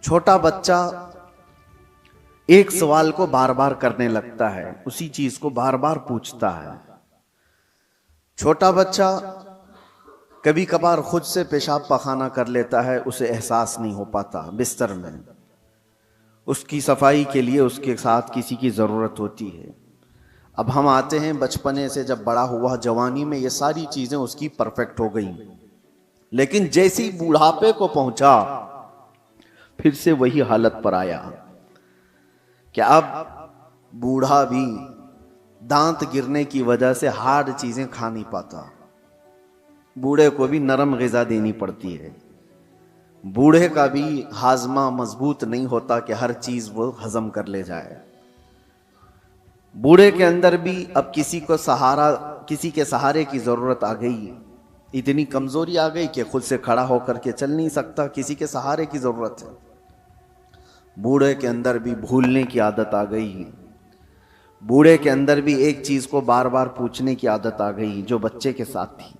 छोटा बच्चा एक सवाल को बार बार करने लगता है, उसी चीज को बार बार पूछता है। छोटा बच्चा कभी कभार खुद से पेशाब पखाना कर लेता है, उसे एहसास नहीं हो पाता बिस्तर में। उसकी सफाई के लिए उसके साथ किसी की जरूरत होती है। अब हम आते हैं बचपने से, जब बड़ा हुआ जवानी में ये सारी चीजें उसकी परफेक्ट हो गई, लेकिन जैसी बूढ़ापे को पहुंचा फिर से वही हालत पर आया कि अब बूढ़ा भी दांत गिरने की वजह से हार्ड चीजें खा नहीं पाता। बूढ़े को भी नरम ग़िज़ा देनी पड़ती है। बूढ़े का भी हाजमा मजबूत नहीं होता कि हर चीज वो हजम कर ले जाए। बूढ़े के अंदर भी अब किसी के सहारे की जरूरत आ गई। इतनी कमजोरी आ गई कि खुद से खड़ा होकर के चल नहीं सकता, किसी के सहारे की जरूरत है। बूढ़े के अंदर भी भूलने की आदत आ गई। बूढ़े के अंदर भी एक चीज को बार बार पूछने की आदत आ गई जो बच्चे के साथ थी।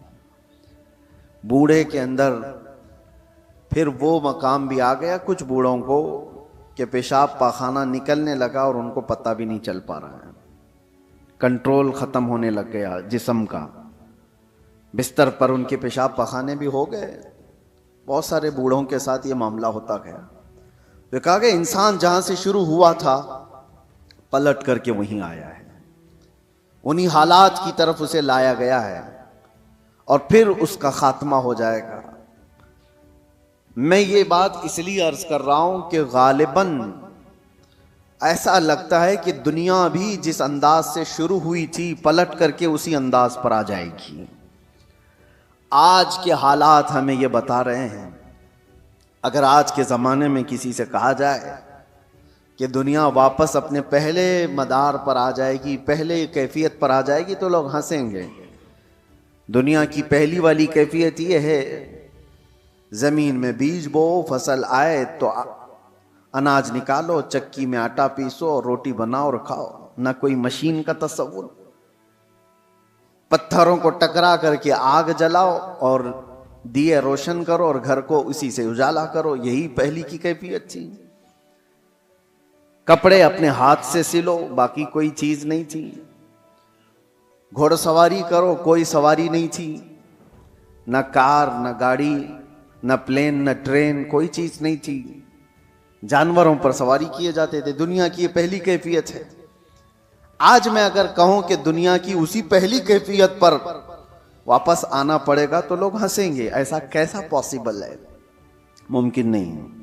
बूढ़े के अंदर फिर वो मकाम भी आ गया कुछ बूढ़ों को कि पेशाब पाखाना निकलने लगा और उनको पता भी नहीं चल पा रहा है। कंट्रोल खत्म होने लग गया जिस्म का। बिस्तर पर उनके पेशाब पखाने भी हो गए। बहुत सारे बूढ़ों के साथ ये मामला होता गया। वे कहा कि इंसान जहां से शुरू हुआ था पलट करके वहीं आया है, उन्हीं हालात की तरफ उसे लाया गया है और फिर उसका खात्मा हो जाएगा। मैं ये बात इसलिए अर्ज कर रहा हूं कि गालिबन ऐसा लगता है कि दुनिया भी जिस अंदाज से शुरू हुई थी पलट करके उसी अंदाज पर आ जाएगी। आज के हालात हमें ये बता रहे हैं। अगर आज के ज़माने में किसी से कहा जाए कि दुनिया वापस अपने पहले मदार पर आ जाएगी, पहले कैफियत पर आ जाएगी, तो लोग हंसेंगे। दुनिया की पहली वाली कैफियत ये है, ज़मीन में बीज बो, फसल आए तो अनाज निकालो, चक्की में आटा पीसो और रोटी बनाओ और खाओ। ना कोई मशीन का तस्वुर। पत्थरों को टकरा करके आग जलाओ और दिए रोशन करो और घर को उसी से उजाला करो। यही पहली की कैफियत थी। कपड़े अपने हाथ से सिलो, बाकी कोई चीज नहीं थी। घोड़सवारी करो, कोई सवारी नहीं थी। न कार, न गाड़ी, न प्लेन, न ट्रेन, कोई चीज नहीं थी। जानवरों पर सवारी किए जाते थे। दुनिया की ये पहली कैफियत है। आज मैं अगर कहूं कि दुनिया की उसी पहली कैफियत पर वापस आना पड़ेगा तो लोग हंसेंगे। ऐसा कैसा पॉसिबल है? मुमकिन नहीं है।